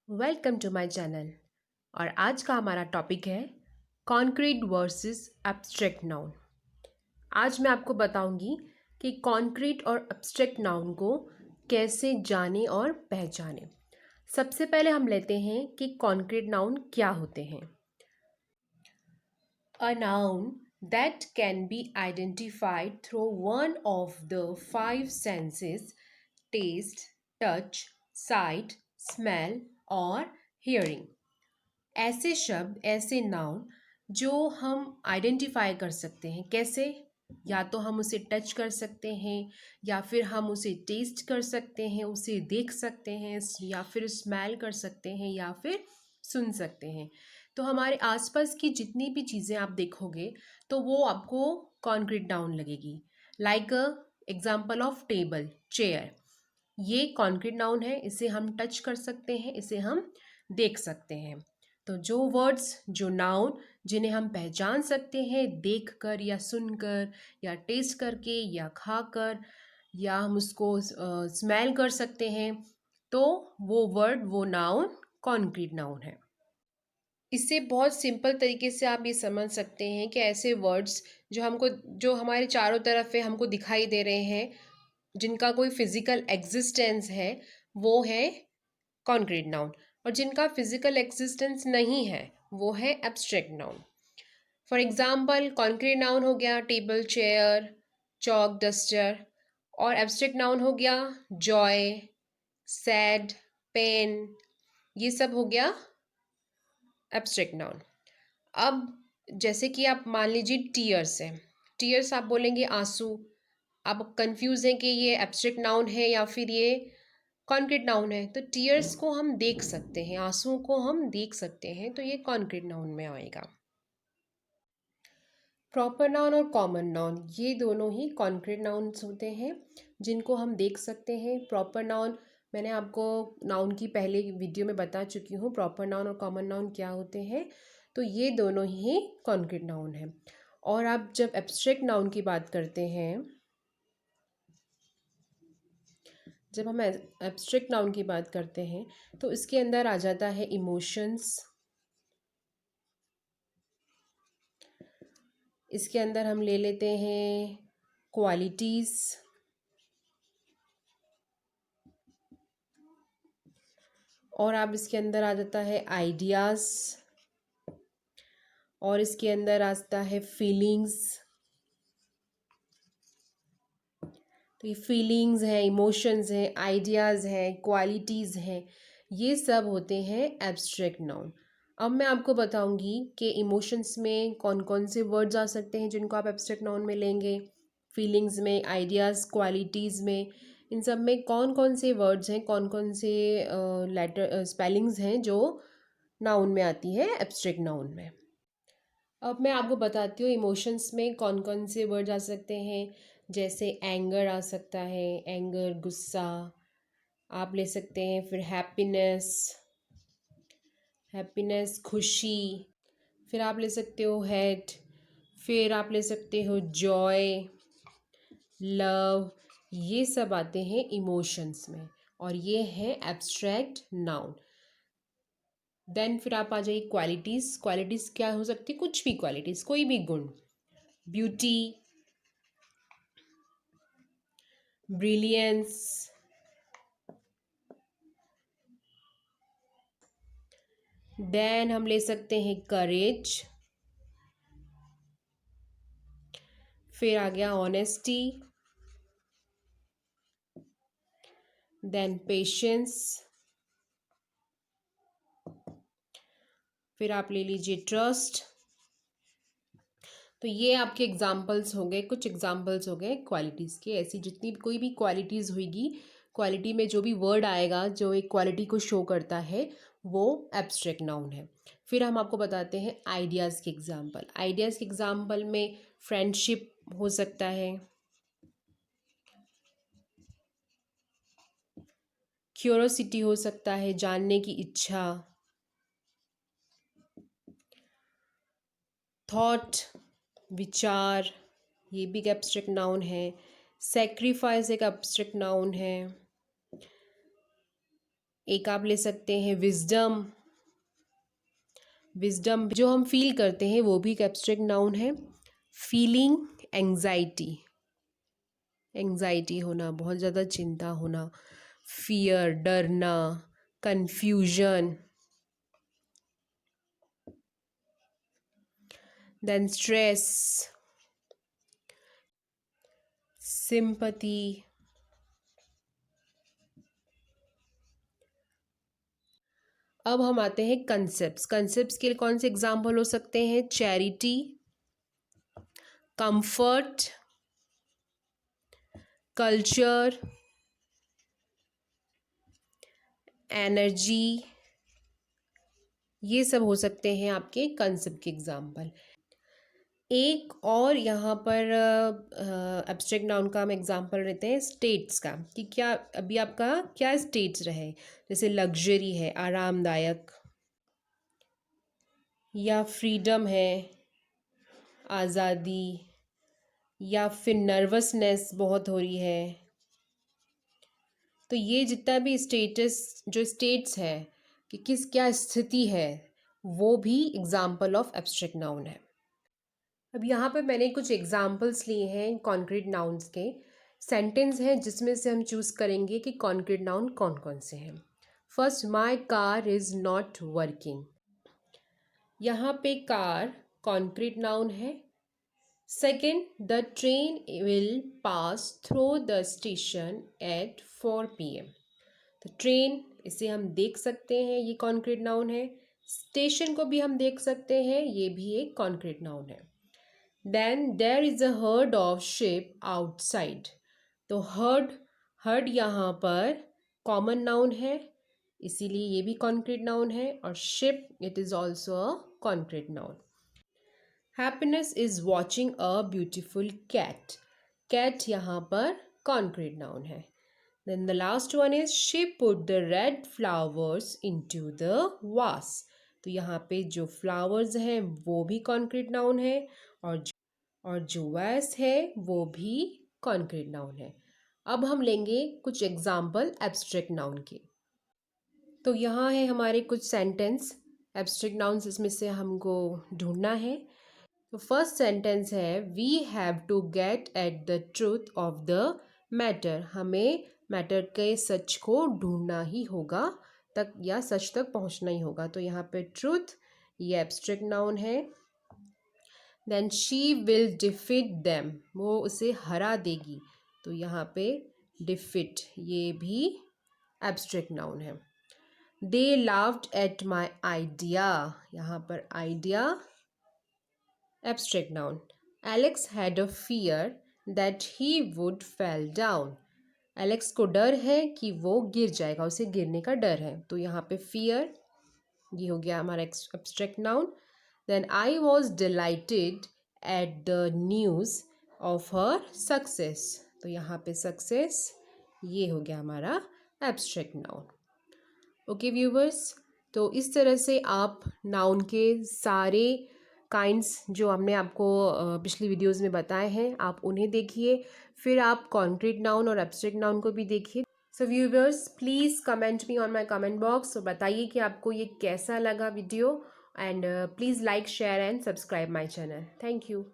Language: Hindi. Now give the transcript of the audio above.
Welcome to my channel. और आज का हमारा टॉपिक है कॉन्क्रीट वर्सेस एब्स्ट्रैक्ट नाउन। आज मैं आपको बताऊंगी कि कॉन्क्रीट और एब्स्ट्रैक्ट नाउन को कैसे जाने और पहचाने। सबसे पहले हम लेते हैं कि कॉन्क्रीट नाउन क्या होते हैं। A noun that can be identified through one of the five senses: taste, touch, sight, smell और hearing। ऐसे शब्द, ऐसे नाउन जो हम आइडेंटिफाई कर सकते हैं। कैसे? या तो हम उसे टच कर सकते हैं, या फिर हम उसे टेस्ट कर सकते हैं, उसे देख सकते हैं, या फिर स्मेल कर सकते हैं, या फिर सुन सकते हैं। तो हमारे आसपास की जितनी भी चीज़ें आप देखोगे तो वो आपको कॉन्क्रीट नाउन लगेगी। Like example of table, chair, ये कॉन्क्रीट नाउन है। इसे हम टच कर सकते हैं, इसे हम देख सकते हैं। तो जो वर्ड्स, जो नाउन जिन्हें हम पहचान सकते हैं देखकर या सुनकर या टेस्ट करके या खाकर, या हम उसको स्मेल कर सकते हैं, तो वो वर्ड, वो नाउन कॉन्क्रीट नाउन है। इससे बहुत सिंपल तरीके से आप ये समझ सकते हैं कि ऐसे वर्ड्स जो हमारे चारों तरफ है, हमको दिखाई दे रहे हैं, जिनका कोई फिजिकल एग्जिस्टेंस है, वो है कॉन्क्रीट नाउन। और जिनका फिजिकल एग्जिस्टेंस नहीं है, वो है abstract noun. For example, concrete noun हो गया टेबल, चेयर, चौक, डस्टर। और एब्स्ट्रैक्ट नाउन हो गया जॉय, सैड, पेन। ये सब हो गया एब्स्ट्रैक्ट नाउन। अब जैसे कि आप मान लीजिए टीयर्स है, टीयर्स आप बोलेंगे आंसू। आप कंफ्यूज हैं कि ये एब्स्ट्रैक्ट नाउन है या फिर ये कॉन्क्रीट नाउन है। तो टीयर्स को हम देख सकते हैं, आंसुओं को हम देख सकते हैं, तो ये कॉन्क्रीट नाउन में आएगा। प्रॉपर नाउन और कॉमन नाउन, ये दोनों ही कॉन्क्रीट नाउन्स होते हैं जिनको हम देख सकते हैं। प्रॉपर नाउन मैंने आपको नाउन की पहले वीडियो में बता चुकी हूँ, प्रॉपर नाउन और कॉमन नाउन क्या होते हैं। तो ये दोनों ही कॉन्क्रीट नाउन है। और आप जब एब्स्ट्रैक्ट नाउन की बात करते हैं, जब हम एब्स्ट्रैक्ट नाउन की बात करते हैं तो इसके अंदर आ जाता है इमोशंस। इसके अंदर हम ले लेते हैं क्वालिटीज़, और आप इसके अंदर आ जाता है आइडियाज़, और इसके अंदर आता है फीलिंग्स। तो ये फीलिंग्स हैं, इमोशंस हैं, आइडियाज़ हैं, क्वालिटीज़ हैं, ये सब होते हैं एब्स्ट्रैक्ट नाउन। अब मैं आपको बताऊंगी कि इमोशंस में कौन कौन से वर्ड्स आ सकते हैं जिनको आप एब्स्ट्रैक्ट नाउन में लेंगे, फीलिंग्स में, आइडियाज़, क्वालिटीज़ में, इन सब में कौन कौन से वर्ड्स हैं, कौन कौन से लेटर स्पेलिंग्स हैं जो नाउन में आती है एब्स्ट्रैक्ट नाउन में। अब मैं आपको बताती हूँ इमोशंस में कौन कौन से वर्ड आ सकते हैं। जैसे एंगर आ सकता है, एंगर, गुस्सा आप ले सकते हैं। फिर हैप्पीनेस, हैप्पीनेस, खुशी। फिर आप ले सकते हो हेड। फिर आप ले सकते हो जॉय, लव। ये सब आते हैं इमोशंस में, और ये है एब्स्ट्रैक्ट नाउन। देन फिर आप आ जाइए क्वालिटीज़। क्वालिटीज़ क्या हो सकती है? कुछ भी क्वालिटीज़, कोई भी गुण, ब्यूटी, ब्रिलियंस। देन हम ले सकते हैं करेज। फिर आ गया ऑनेस्टी, देन पेशेंस। फिर आप ले लीजिए ट्रस्ट। तो ये आपके एग्जाम्पल्स हो गए, कुछ एग्जाम्पल्स हो गए क्वालिटीज़ के। ऐसी जितनी कोई भी क्वालिटीज़ होगी, क्वालिटी में जो भी वर्ड आएगा जो एक क्वालिटी को शो करता है, वो एब्स्ट्रैक्ट नाउन है। फिर हम आपको बताते हैं आइडियाज़ के एग्जाम्पल। आइडियाज़ के एग्जाम्पल में फ्रेंडशिप हो सकता है, क्यूरोसिटी हो सकता है, जानने की इच्छा, थॉट, विचार, ये भी एक एब्स्ट्रैक्ट नाउन है। सेक्रीफाइस एक एब्स्ट्रैक्ट नाउन है। एक आप ले सकते हैं विजडम। विजडम जो हम फील करते हैं वो भी एक एब्स्ट्रैक्ट नाउन है। फीलिंग, एंजाइटी, एंजाइटी होना, बहुत ज़्यादा चिंता होना। फियर, डरना, कंफ्यूजन। Then stress, sympathy. अब हम आते हैं कंसेप्ट्स। कंसेप्ट्स के कौन से एग्जाम्पल हो सकते हैं? चैरिटी, कंफर्ट, कल्चर, एनर्जी, ये सब हो सकते हैं आपके कंसेप्ट के एग्जाम्पल। एक और यहाँ पर एब्स्ट्रैक्ट नाउन का हम एग्जांपल लेते हैं स्टेट्स का, कि क्या अभी आपका क्या स्टेट्स रहे। जैसे लग्जरी है, आरामदायक, या फ्रीडम है, आज़ादी, या फिर नर्वसनेस बहुत हो रही है। तो ये जितना भी स्टेटस जो स्टेट्स है कि किस क्या स्थिति है, वो भी एग्जाम्पल ऑफ एब्स्ट्रैक्ट नाउन है। अब यहाँ पे मैंने कुछ एग्जाम्पल्स लिए हैं कॉन्क्रीट नाउन्स के। सेंटेंस हैं जिसमें से हम चूज़ करेंगे कि कॉन्क्रीट नाउन कौन कौन से हैं। First, my car is not working. यहाँ पे कार कॉन्क्रीट नाउन है। Second, the train will pass through the station at 4 PM। तो ट्रेन, इसे हम देख सकते हैं, ये कॉन्क्रीट नाउन है। स्टेशन को भी हम देख सकते हैं, ये भी एक कॉन्क्रीट नाउन है। Then there is a herd of ship outside. तो हर्ड, हर्ड यहाँ पर कॉमन नाउन है, इसीलिए ये भी कॉन्क्रीट नाउन है। और ship, it is also a concrete noun. Happiness is watching a beautiful cat. Cat यहाँ पर कॉन्क्रीट नाउन है। Then the last one is she put the red flowers into the vase. तो यहाँ पे जो फ्लावर्स हैं वो भी कॉन्क्रीट नाउन है, और जो वैस है वो भी कॉन्क्रीट नाउन है। अब हम लेंगे कुछ एग्जाम्पल एब्स्ट्रैक्ट नाउन के। तो यहाँ है हमारे कुछ सेंटेंस एब्स्ट्रैक्ट नाउन्स, इसमें से हमको ढूंढना है। तो फर्स्ट सेंटेंस है, we have to get at the truth of the matter. हमें मैटर के सच को ढूंढना ही होगा तक, या सच तक पहुंचना ही होगा। तो यहाँ पे ट्रूथ, ये एब्स्ट्रैक्ट नाउन है। Then she will defeat them, वो उसे हरा देगी। तो यहाँ पे डिफीट, ये भी एब्स्ट्रैक्ट नाउन है। दे लाफ्ड एट माई आइडिया, यहाँ पर idea abstract noun. Alex had a fear that he would fell down. Alex को डर है कि वो गिर जाएगा, उसे गिरने का डर है। तो यहाँ पे फियर, ये हो गया हमारा abstract noun. Then I was delighted at the news of her success. तो यहाँ पे सक्सेस, ये हो गया हमारा एब्स्ट्रैक्ट नाउन। ओके व्यूवर्स, तो इस तरह से आप नाउन के सारे काइंड्स जो हमने आपको पिछली वीडियोस में बताए हैं, आप उन्हें देखिए। फिर आप कॉन्क्रीट नाउन और एब्स्ट्रैक्ट नाउन को भी देखिए। सो viewers, please comment me on my comment box और बताइए कि आपको ये कैसा लगा video. And please like, share and subscribe my channel. Thank you.